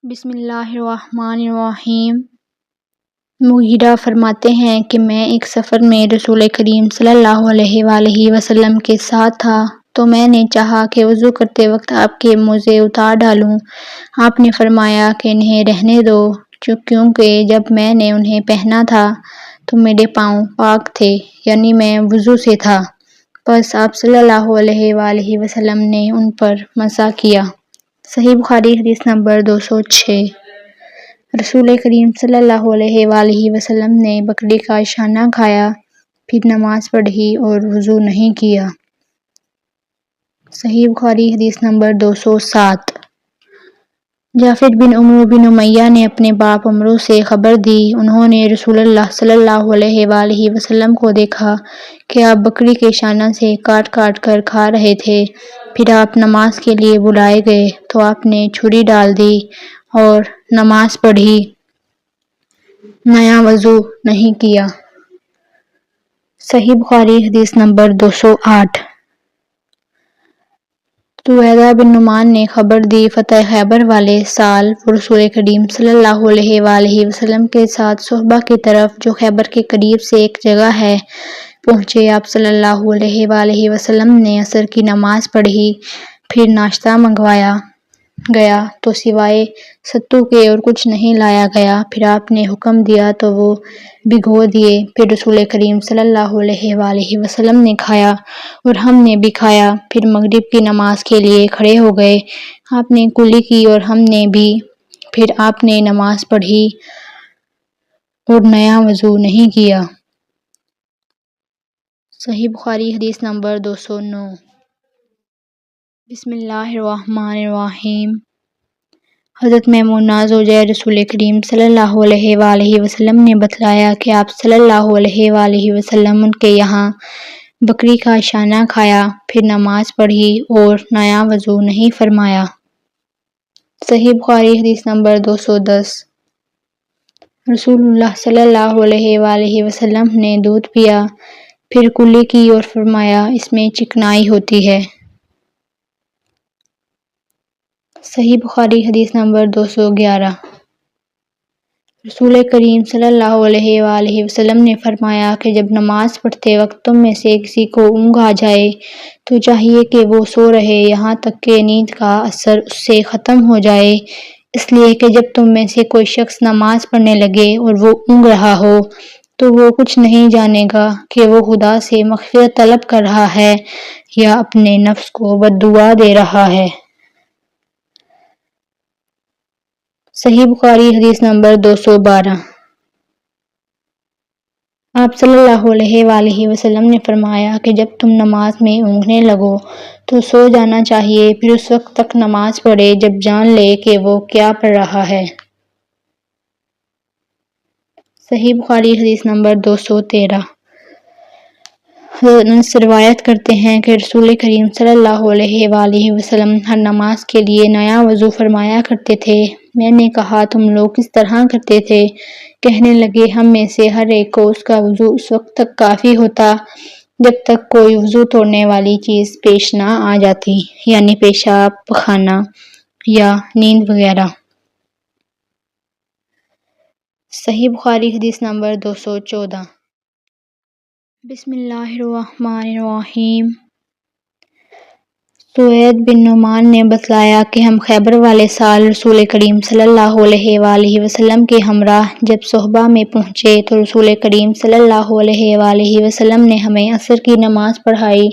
بسم اللہ الرحمن الرحیم۔ مغیرہ فرماتے ہیں کہ میں ایک سفر میں رسول کریم صلی اللہ علیہ وآلہ وسلم کے ساتھ تھا تو میں نے چاہا کہ وضو کرتے وقت آپ کے موزے اتار ڈالوں۔ آپ نے فرمایا کہ انہیں رہنے دو، کیونکہ جب میں نے انہیں پہنا تھا تو میرے پاؤں پاک تھے، یعنی میں وضو سے تھا۔ پس آپ صلی اللہ علیہ وآلہ وسلم نے ان پر مسح کیا۔ صحیح بخاری حدیث نمبر 206۔ رسول کریم صلی اللہ علیہ وآلہ وسلم نے بکری کا شانہ کھایا، پھر نماز پڑھی اور وضو نہیں کیا۔ صحیح بخاری حدیث نمبر 207۔ جعفر بن عمرو بن امیہ نے اپنے باپ عمرو سے خبر دی، انہوں نے رسول اللہ صلی اللہ علیہ وآلہ وسلم کو دیکھا کہ آپ بکری کے شانہ سے کاٹ کاٹ کر کھا رہے تھے۔ پھر آپ نماز کے لیے بلائے گئے تو آپ نے چھری ڈال دی اور نماز پڑھی، نیا وضو نہیں کیا۔ صحیح بخاری حدیث نمبر 208۔ سویدہ بن نعمان نے خبر دی، فتح خیبر والے سال وہ رسول کریم صلی اللہ علیہ وآلہ وسلم کے ساتھ صحبہ کی طرف، جو خیبر کے قریب سے ایک جگہ ہے، پہنچے۔ آپ صلی اللہ علیہ وآلہ وسلم نے عصر کی نماز پڑھی، پھر ناشتہ منگوایا گیا تو سوائے ستو کے اور کچھ نہیں لایا گیا۔ پھر آپ نے حکم دیا تو وہ بھگو دیے۔ پھر رسول کریم صلی اللہ علیہ وآلہ وسلم نے کھایا اور ہم نے بھی کھایا۔ پھر مغرب کی نماز کے لیے کھڑے ہو گئے، آپ نے کلی کی اور ہم نے بھی۔ پھر آپ نے نماز پڑھی اور نیا وضو نہیں کیا۔ صحیح بخاری حدیث نمبر 209۔ بسم اللہ الرحمن الرحیم۔ حضرت میمونہ زوجہ رسول کریم صلی اللہ علیہ وآلہ وسلم نے بتلایا کہ آپ صلی اللہ علیہ وآلہ وسلم ان کے یہاں بکری کا شانہ کھایا، پھر نماز پڑھی اور نیا وضو نہیں فرمایا۔ صحیح بخاری حدیث نمبر 210۔ رسول اللہ صلی اللہ علیہ وآلہ وسلم نے دودھ پیا، پھر کلی کی اور فرمایا، اس میں چکنائی ہوتی ہے۔ صحیح بخاری حدیث نمبر 211۔ رسول کریم صلی اللہ علیہ وآلہ وسلم نے فرمایا کہ جب نماز پڑھتے وقت تم میں سے کسی کو اونگ آ جائے تو چاہیے کہ وہ سو رہے یہاں تک کہ نیند کا اثر اس سے ختم ہو جائے، اس لیے کہ جب تم میں سے کوئی شخص نماز پڑھنے لگے اور وہ اونگ رہا ہو تو وہ کچھ نہیں جانے گا کہ وہ خدا سے مغفرت طلب کر رہا ہے یا اپنے نفس کو بد دعا دے رہا ہے۔ صحیح بخاری حدیث نمبر 212۔ آپ صلی اللہ علیہ وآلہ وسلم نے فرمایا کہ جب تم نماز میں اونگنے لگو تو سو جانا چاہیے، پھر اس وقت تک نماز پڑھے جب جان لے کہ وہ کیا پڑھ رہا ہے۔ صحیح بخاری حدیث نمبر 213۔ حضرت انس روایت کرتے ہیں کہ رسول کریم صلی اللہ علیہ وآلہ وسلم ہر نماز کے لیے نیا وضو فرمایا کرتے تھے۔ میں نے کہا، تم لوگ کس طرح کرتے تھے؟ کہنے لگے، ہم میں سے ہر ایک کو اس کا وضو اس وقت تک کافی ہوتا جب تک کوئی وضو توڑنے والی چیز پیش نہ آ جاتی، یعنی پیشاب، پخانہ یا نیند وغیرہ۔ صحیح بخاری حدیث نمبر 214۔ بسم اللہ الرحمن الرحیم۔ سوید بن نعمان نے بتلایا کہ ہم خیبر والے سال رسول کریم صلی اللہ علیہ وآلہ وسلم کے ہمراہ جب صحبہ میں پہنچے تو رسول کریم صلی اللہ علیہ وآلہ وسلم نے ہمیں عصر کی نماز پڑھائی۔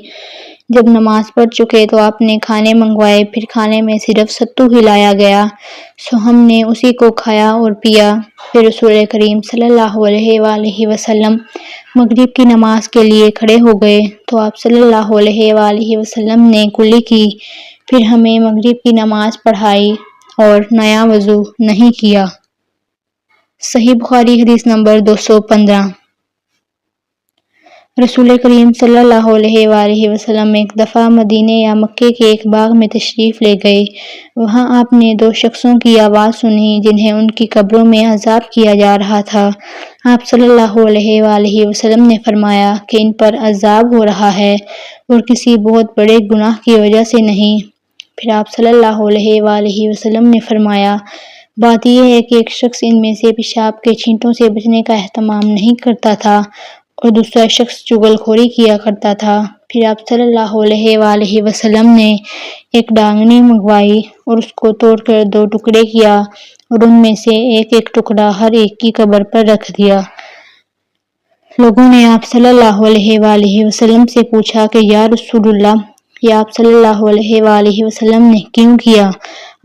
جب نماز پڑھ چکے تو آپ نے کھانے منگوائے، پھر کھانے میں صرف ستو ہی لایا گیا، سو ہم نے اسی کو کھایا اور پیا۔ پھر رسول کریم صلی اللہ علیہ وآلہ وسلم مغرب کی نماز کے لیے کھڑے ہو گئے تو آپ صلی اللہ علیہ وآلہ وسلم نے کلی کی، پھر ہمیں مغرب کی نماز پڑھائی اور نیا وضو نہیں کیا۔ صحیح بخاری حدیث نمبر 215۔ رسول کریم صلی اللہ علیہ وآلہ وسلم ایک دفعہ مدینے یا مکے کے ایک باغ میں تشریف لے گئے، وہاں آپ نے دو شخصوں کی آواز سنی جنہیں ان کی قبروں میں عذاب کیا جا رہا تھا۔ آپ صلی اللہ علیہ وآلہ وسلم نے فرمایا کہ ان پر عذاب ہو رہا ہے اور کسی بہت بڑے گناہ کی وجہ سے نہیں۔ پھر آپ صلی اللہ علیہ وآلہ وسلم نے فرمایا، بات یہ ہے کہ ایک شخص ان میں سے پیشاب کے چھینٹوں سے بچنے کا اہتمام نہیں کرتا تھا اور دوسرا شخص چغل خوری کیا کرتا تھا۔ پھر آپ صلی اللہ علیہ وآلہ وسلم نے ایک ڈانگنی منگوائی اور اس کو توڑ کر 2 ٹکڑے کیا اور ان میں سے ایک ایک ٹکڑا ہر ایک کی قبر پر رکھ دیا۔ لوگوں نے آپ صلی اللہ علیہ وآلہ وسلم سے پوچھا کہ یا رسول اللہ، یہ آپ صلی اللہ علیہ وآلہ وسلم نے کیوں کیا؟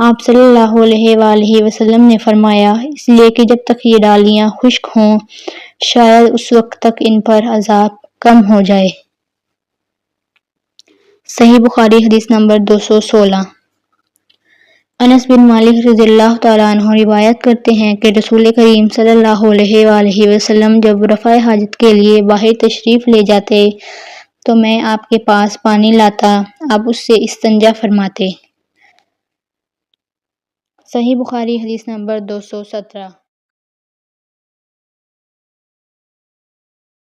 آپ صلی اللہ علیہ وآلہ وسلم نے فرمایا، اس لیے کہ جب تک یہ ڈالیاں خشک ہوں شاید اس وقت تک ان پر عذاب کم ہو جائے۔ صحیح بخاری حدیث نمبر 216۔ انس بن مالک رضی اللہ تعالیٰ عنہ روایت کرتے ہیں کہ رسول کریم صلی اللہ علیہ وآلہ وسلم جب رفع حاجت کے لیے باہر تشریف لے جاتے تو میں آپ کے پاس پانی لاتا، آپ اس سے استنجا فرماتے۔ صحیح بخاری حدیث نمبر 217۔